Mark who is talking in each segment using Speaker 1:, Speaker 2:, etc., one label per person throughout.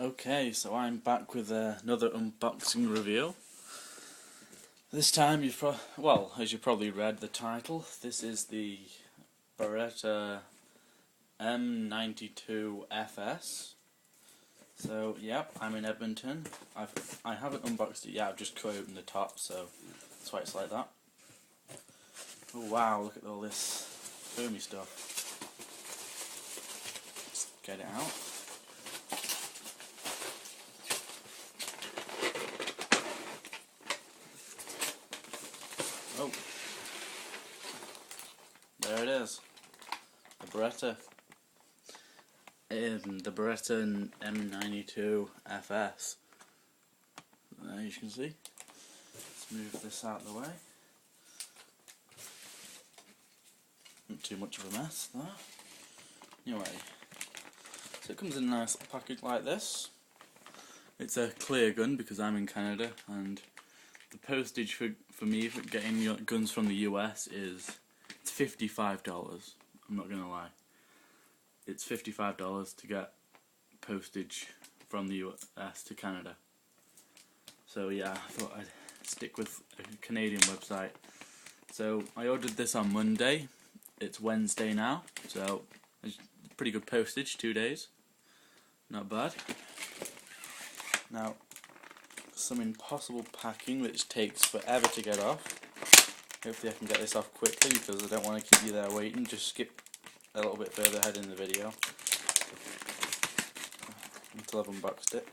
Speaker 1: Okay, so I'm back with another unboxing review. This time as you probably read the title, this is the Beretta M92 FS. So, yep, I'm in Edmonton. I haven't unboxed it yet, I've just cut open the top, so that's why it's like that. Oh wow, look at all this foamy stuff. Let's get it out. Oh, there it is, the Beretta. The Beretta M92 FS. There you can see. Let's move this out of the way. Not too much of a mess there. Anyway, so it comes in a nice package like this. It's a clear gun because I'm in Canada, and the postage for me for getting guns from the US it's $55. I'm not gonna lie. It's $55 to get postage from the US to Canada. So yeah, I thought I'd stick with a Canadian website. So I ordered this on Monday. It's Wednesday now, so it's pretty good postage, 2 days. Not bad. Now, some impossible packing which takes forever to get off. Hopefully I can get this off quickly because I don't want to keep you there waiting. Just skip a little bit further ahead in the video until I've unboxed it.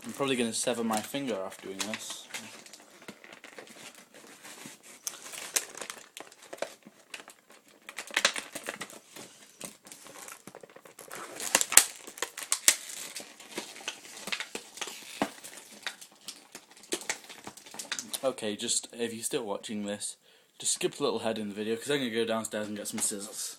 Speaker 1: I'm probably going to sever my finger off doing this. Okay, just if you're still watching this, just skip a little ahead in the video because I'm going to go downstairs and get some scissors.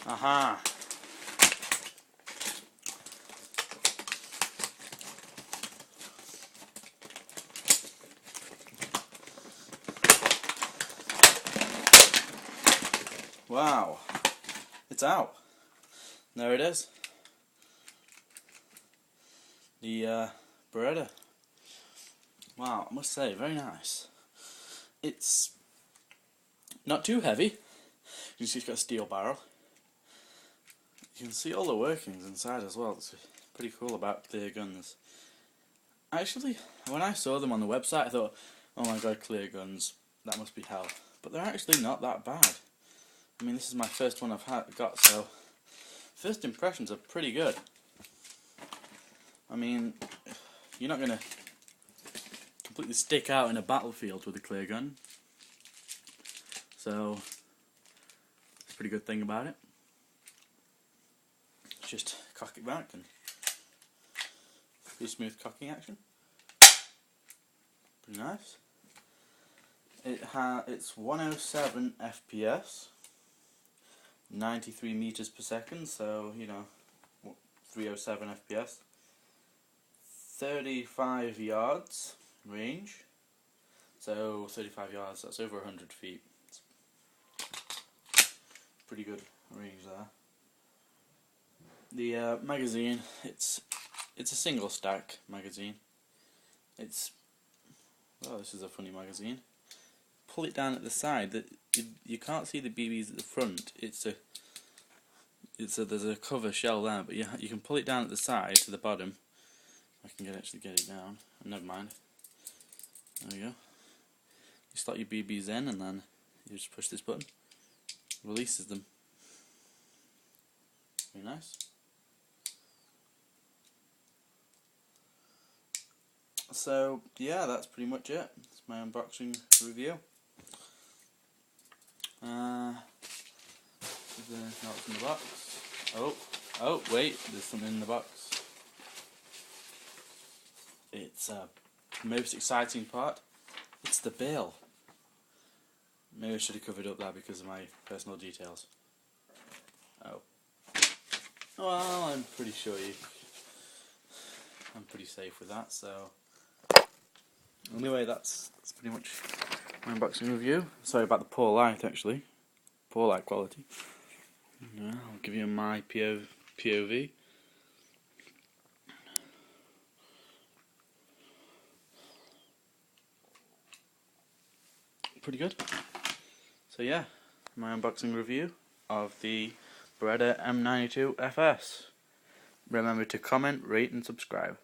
Speaker 1: Aha! Wow! It's out! There it is. The Beretta. Wow, I must say, very nice. It's not too heavy. You can see it's got a steel barrel. You can see all the workings inside as well. It's pretty cool about clear guns. Actually, when I saw them on the website, I thought, oh my god, clear guns, that must be hell. But they're actually not that bad. I mean, this is my first one I've got, so first impressions are pretty good. I mean, you're not going to completely stick out in a battlefield with a clear gun. So, it's a pretty good thing about it. Just cock it back and pretty smooth cocking action. Pretty nice. It's 107 FPS, 93 meters per second, so you know, 307 FPS. 35 yards range, so 35 yards, that's over 100 feet. It's pretty good range there. The magazine, it's a single stack magazine. This is a funny magazine. Pull it down at the side, you can't see the BBs at the front. There's a cover shell there, but you can pull it down at the side to the bottom. I can actually get it down. Never mind. There we go. You slot your BBs in and then you just push this button. Releases them. Very nice. So yeah, that's pretty much it. It's my unboxing review. Is there anything else in the box? Oh wait, there's something in the box. It's the most exciting part. It's the bill. Maybe I should have covered up that because of my personal details. Oh. Well, I'm pretty sure I'm pretty safe with that, so anyway, that's pretty much my unboxing review. Sorry about the poor light, actually. Poor light quality. Yeah, I'll give you my POV. Pretty good. So yeah, my unboxing review of the Beretta M92 FS. Remember to comment, rate and subscribe.